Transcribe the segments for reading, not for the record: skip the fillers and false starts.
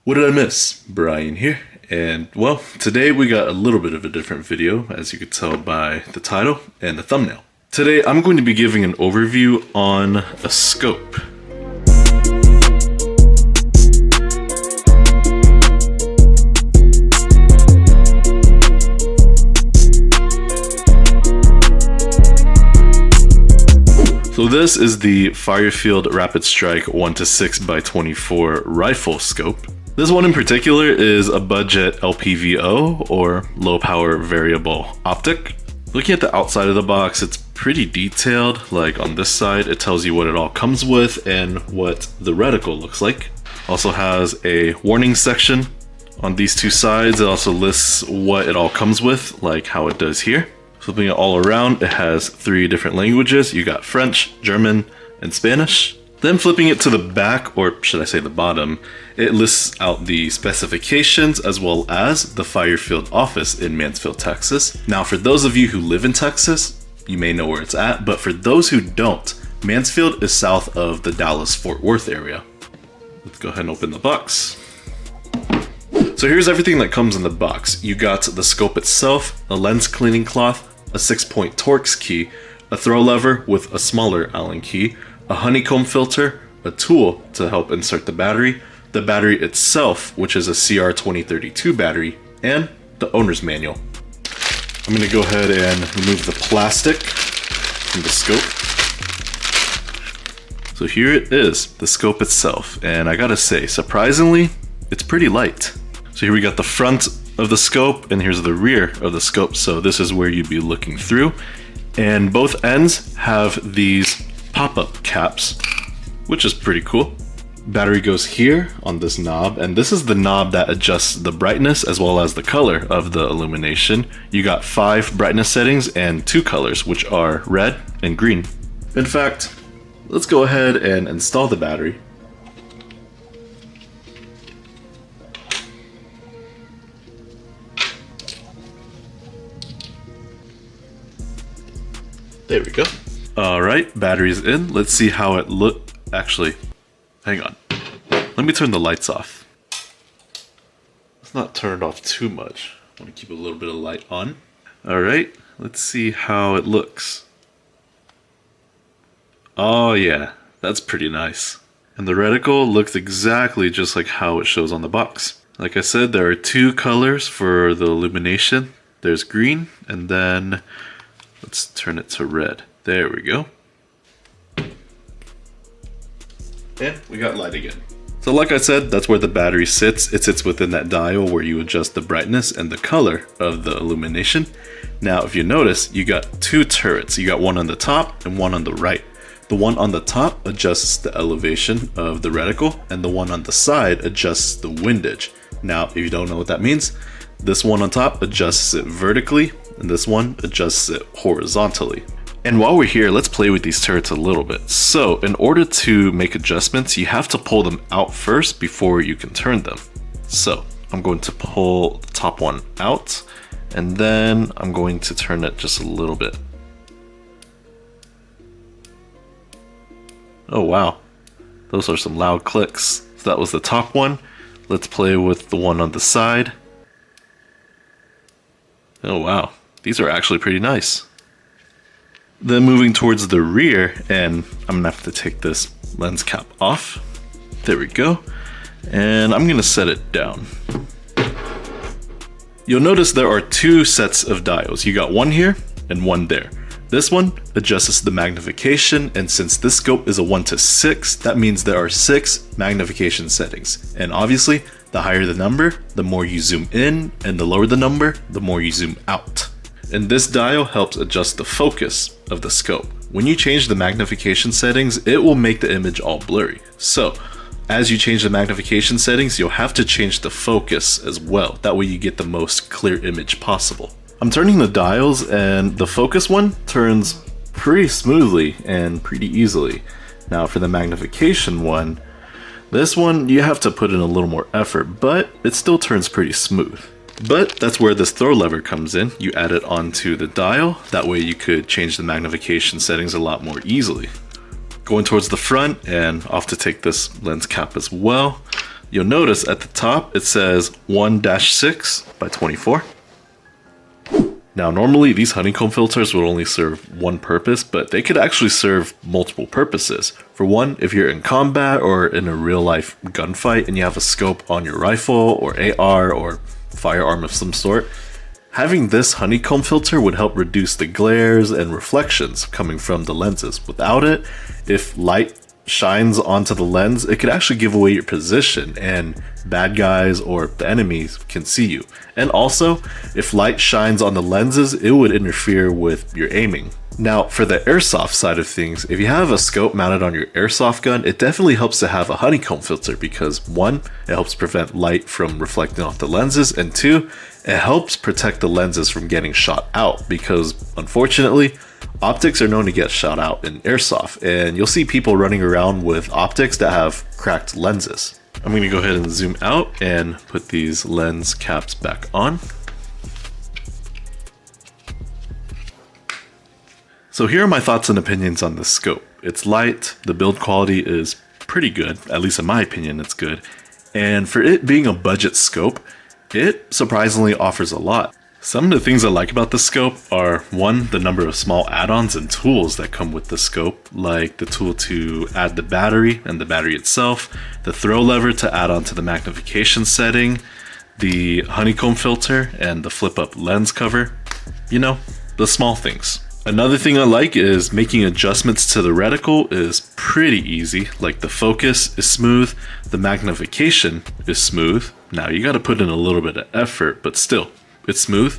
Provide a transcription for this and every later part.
What did I miss? Brian here, and well, today we got a little bit of a different video, as you could tell by the title and the thumbnail. Today I'm going to be giving an overview on a scope. So this is the FireField Rapidstrike 1-6x24 Riflescope. This one in particular is a budget LVPO, or low power variable optic. Looking at the outside of the box, it's pretty detailed. Like on this side, it tells you what it all comes with and what the reticle looks like. Also has a warning section on these two sides. It also lists what it all comes with, like how it does here. Flipping it all around, it has 3 different languages. You got French, German, and Spanish. Then flipping it to the back, or should I say the bottom, it lists out the specifications as well as the FireField office in Mansfield, Texas. Now for those of you who live in Texas, you may know where it's at, but for those who don't, Mansfield is south of the Dallas-Fort Worth area. Let's go ahead and open the box. So here's everything that comes in the box. You got the scope itself, a lens cleaning cloth, a 6-point Torx key, a throw lever with a smaller Allen key, a honeycomb filter, a tool to help insert the battery itself, which is a CR2032 battery, and the owner's manual. I'm going to go ahead and remove the plastic from the scope. So here it is, the scope itself, and I gotta say, surprisingly, it's pretty light. So here we got the front of the scope, and here's the rear of the scope, so this is where you'd be looking through. And both ends have these pop-up caps, which is pretty cool. Battery goes here on this knob, and this is the knob that adjusts the brightness as well as the color of the illumination. You got 5 brightness settings and 2 colors, which are red and green. In fact, let's go ahead and install the battery. There we go. Alright, battery's in. Let's see how it actually, hang on. Let me turn the lights off. Let's not turn it off too much. I want to keep a little bit of light on. Alright, let's see how it looks. Oh yeah, that's pretty nice. And the reticle looks exactly just like how it shows on the box. Like I said, there are 2 colors for the illumination. There's green, and then let's turn it to red. There we go. And we got light again. So like I said, that's where the battery sits. It sits within that dial where you adjust the brightness and the color of the illumination. Now, if you notice, you got 2 turrets. You got one on the top and one on the right. The one on the top adjusts the elevation of the reticle, and the one on the side adjusts the windage. Now, if you don't know what that means, this one on top adjusts it vertically, and this one adjusts it horizontally. And while we're here, let's play with these turrets a little bit. So in order to make adjustments, you have to pull them out first before you can turn them. So I'm going to pull the top one out, and then I'm going to turn it just a little bit. Oh wow, those are some loud clicks. So that was the top one. Let's play with the one on the side. Oh wow, these are actually pretty nice. Then moving towards the rear, and I'm gonna have to take this lens cap off. There we go. And I'm gonna set it down. You'll notice there are 2 sets of dials. You got one here and one there. This one adjusts the magnification, and since this scope is a 1-6, that means there are 6 magnification settings. And obviously, the higher the number, the more you zoom in, and the lower the number, the more you zoom out. And this dial helps adjust the focus of the scope. When you change the magnification settings, it will make the image all blurry. So, as you change the magnification settings, you'll have to change the focus as well. That way you get the most clear image possible. I'm turning the dials, and the focus one turns pretty smoothly and pretty easily. Now for the magnification one, this one you have to put in a little more effort, but it still turns pretty smooth. But that's where this throw lever comes in. You add it onto the dial. That way you could change the magnification settings a lot more easily. Going towards the front, and off to take this lens cap as well. you'll notice at the top it says 1-6x24. Now normally these honeycomb filters would only serve one purpose, but they could actually serve multiple purposes. For one, if you're in combat or in a real life gunfight and you have a scope on your rifle or AR or firearm of some sort, having this honeycomb filter would help reduce the glares and reflections coming from the lenses. Without it, if light shines onto the lens, it could actually give away your position and bad guys or the enemies can see you. And also, if light shines on the lenses, it would interfere with your aiming. Now, for the airsoft side of things, if you have a scope mounted on your airsoft gun, it definitely helps to have a honeycomb filter because one, it helps prevent light from reflecting off the lenses, and two, it helps protect the lenses from getting shot out because unfortunately, optics are known to get shot out in airsoft, and you'll see people running around with optics that have cracked lenses. I'm going to go ahead and zoom out and put these lens caps back on. So here are my thoughts and opinions on this scope. It's light, the build quality is pretty good, at least in my opinion it's good, and for it being a budget scope, it surprisingly offers a lot. Some of the things I like about the scope are, one, the number of small add-ons and tools that come with the scope, like the tool to add the battery and the battery itself, the throw lever to add on to the magnification setting, the honeycomb filter, and the flip-up lens cover. You know, the small things. Another thing I like is making adjustments to the reticle is pretty easy, like the focus is smooth, the magnification is smooth. Now you gotta put in a little bit of effort, but still, it's smooth.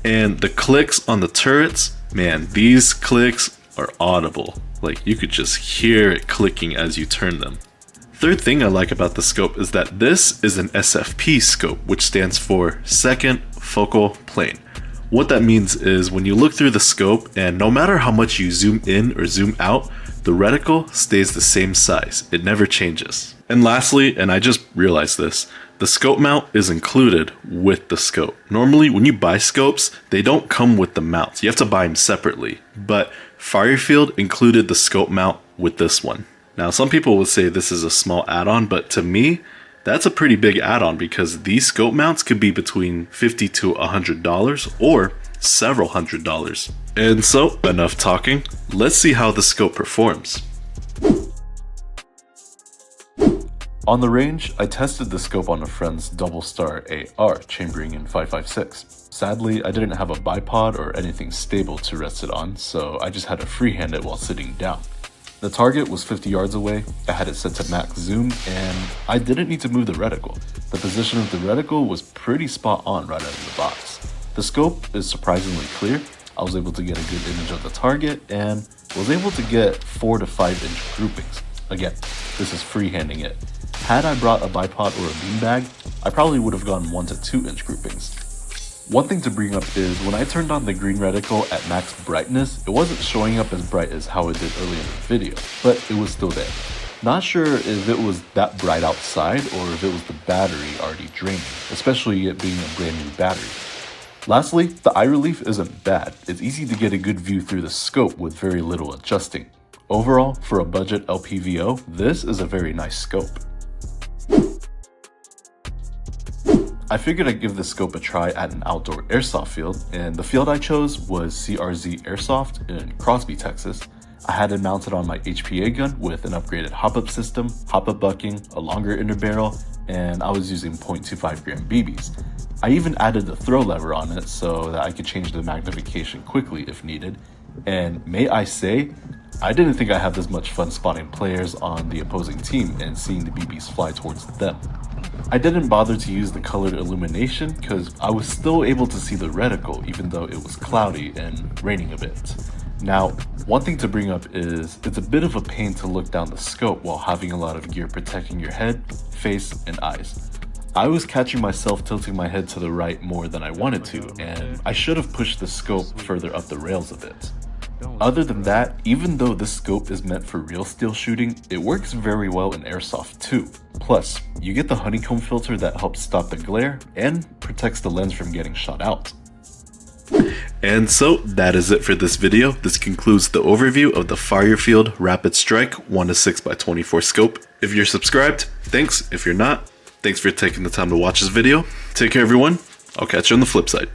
And the clicks on the turrets, man, these clicks are audible. Like you could just hear it clicking as you turn them. Third thing I like about the scope is that this is an SFP scope, which stands for second focal plane. What that means is when you look through the scope and no matter how much you zoom in or zoom out, the reticle stays the same size. It never changes. And lastly, and I just realized this, the scope mount is included with the scope. Normally when you buy scopes, they don't come with the mounts. You have to buy them separately. But FireField included the scope mount with this one. Now some people would say this is a small add-on, but to me, that's a pretty big add-on because these scope mounts could be between $50 to $100 or several $100s. And so, enough talking, let's see how the scope performs. On the range, I tested the scope on a friend's double star AR chambering in 5.56. Sadly, I didn't have a bipod or anything stable to rest it on, so I just had to freehand it while sitting down. The target was 50 yards away, I had it set to max zoom, and I didn't need to move the reticle. The position of the reticle was pretty spot on right out of the box. The scope is surprisingly clear. I was able to get a good image of the target and was able to get 4 to 5 inch groupings. Again, this is freehanding it. Had I brought a bipod or a beanbag, I probably would have gone 1 to 2 inch groupings. One thing to bring up is when I turned on the green reticle at max brightness, it wasn't showing up as bright as how it did earlier in the video, but it was still there. Not sure if it was that bright outside or if it was the battery already draining, especially it being a brand new battery. Lastly, the eye relief isn't bad. It's easy to get a good view through the scope with very little adjusting. Overall, for a budget LPVO, this is a very nice scope. I figured I'd give this scope a try at an outdoor airsoft field, and the field I chose was CRZ Airsoft in Crosby, Texas. I had it mounted on my HPA gun with an upgraded hop-up system, hop-up bucking, a longer inner barrel, and I was using 0.25 gram BBs. I even added the throw lever on it so that I could change the magnification quickly if needed, and may I say, I didn't think I'd have this much fun spotting players on the opposing team and seeing the BBs fly towards them. I didn't bother to use the colored illumination because I was still able to see the reticle even though it was cloudy and raining a bit. Now, one thing to bring up is it's a bit of a pain to look down the scope while having a lot of gear protecting your head, face, and eyes. I was catching myself tilting my head to the right more than I wanted to, and I should have pushed the scope further up the rails a bit. Other than that, even though this scope is meant for real steel shooting, it works very well in airsoft too. Plus, you get the honeycomb filter that helps stop the glare and protects the lens from getting shot out. And so that is it for this video. This concludes the overview of the FireField Rapidstrike 1-6x24 scope. If you're subscribed, thanks. If you're not, Thanks for taking the time to watch this video. Take care, everyone. I'll catch you on the flip side.